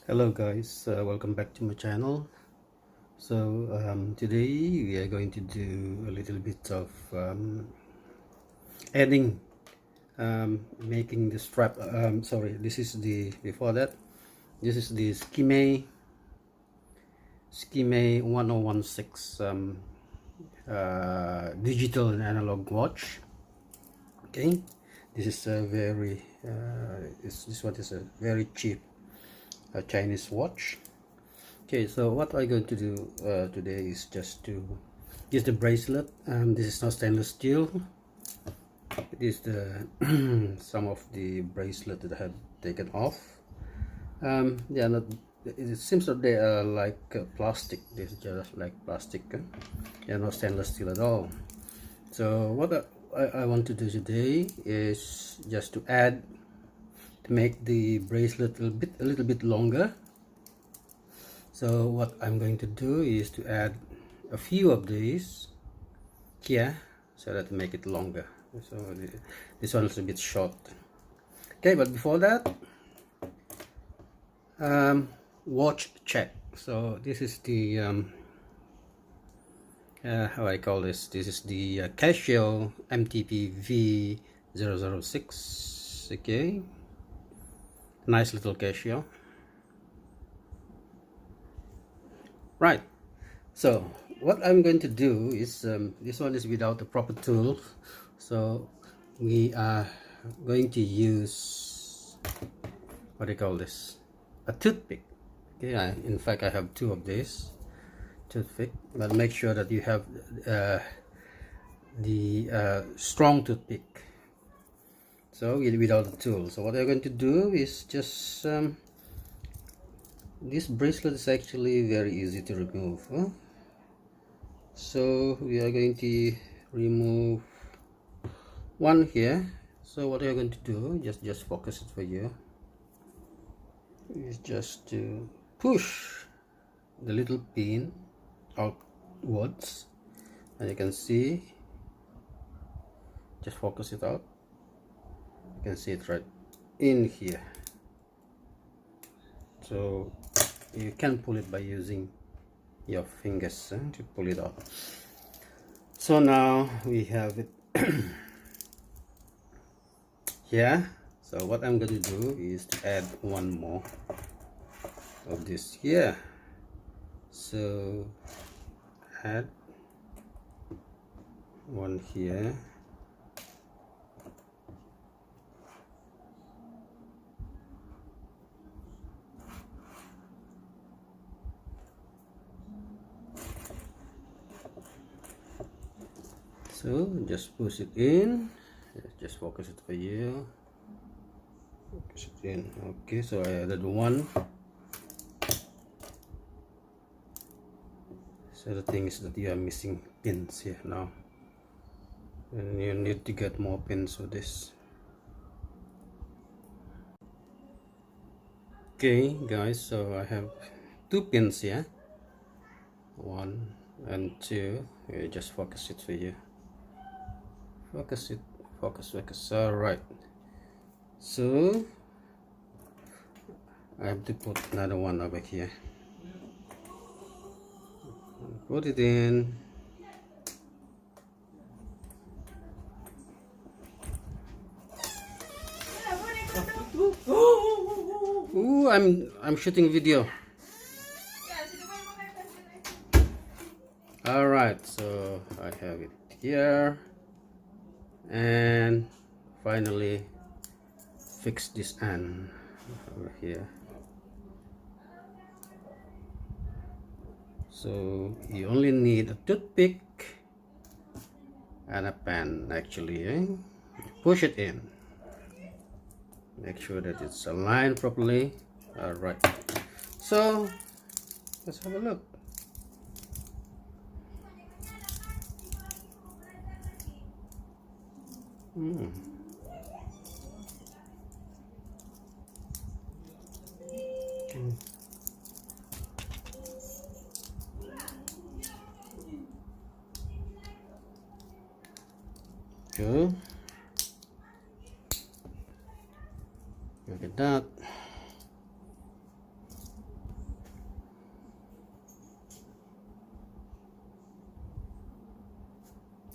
Hello guys, welcome back to my channel. Today we are going to do a little bit of adding, making the strap. Sorry, this is the before that. This is the SKMEI 1016 digital and analog watch. Okay, this is a very this one is a very cheap Chinese watch. Okay, so what I'm going to do today is just to use the bracelet. This is not stainless steel. It is the some of the bracelet that I have taken off. They are not. It seems that they are like plastic. This is just like plastic. They are not stainless steel at all. So what I want to do today is just to add, to make the bracelet a little bit longer. So what I'm going to do is to add a few of these here so that to make it longer. So this one is a bit short. Okay, but before that, watch check. So this is the how I call this. This is the Casio MTP V006. Okay, nice little Casio. Right, so what I'm going to do is this one is without the proper tool, so we are going to use, what do you call this, a toothpick. Okay, in fact I have two of these toothpick, but make sure that you have the strong toothpick, so without the tool. So what I'm going to do is just this bracelet is actually very easy to remove, so we are going to remove one here. So what we are going to do, just focus it for you, is just to push the little pin outwards, and you can see, just focus it out, you can see it right in here. So you can pull it by using your fingers to pull it out. So now we have it here. So what I'm going to do is to add one more of this here. So add one here. So just push it in, just focus it for you, focus it in. Okay, so I added one. So the thing is that you are missing pins here now, and you need to get more pins for this. Okay guys, so I have two pins here, one and two. Just focus it for you. Focus it, focus. All right, so I have to put another one over here, put it in. Ooh, I'm shooting video. All right, so I have it here, and finally fix this end over here. So you only need a toothpick and a pen actually, push it in, make sure that it's aligned properly. All right, so let's have a look. Good. Look at that.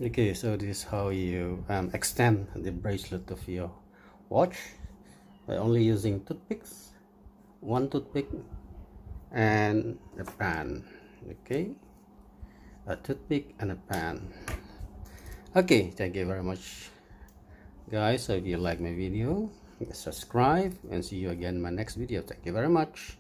Okay, so this is how you extend the bracelet of your watch by only using toothpicks, one toothpick and a pan. Okay, a toothpick and a pan. Okay, thank you very much guys. So if you like my video, subscribe and see you again in my next video. Thank you very much.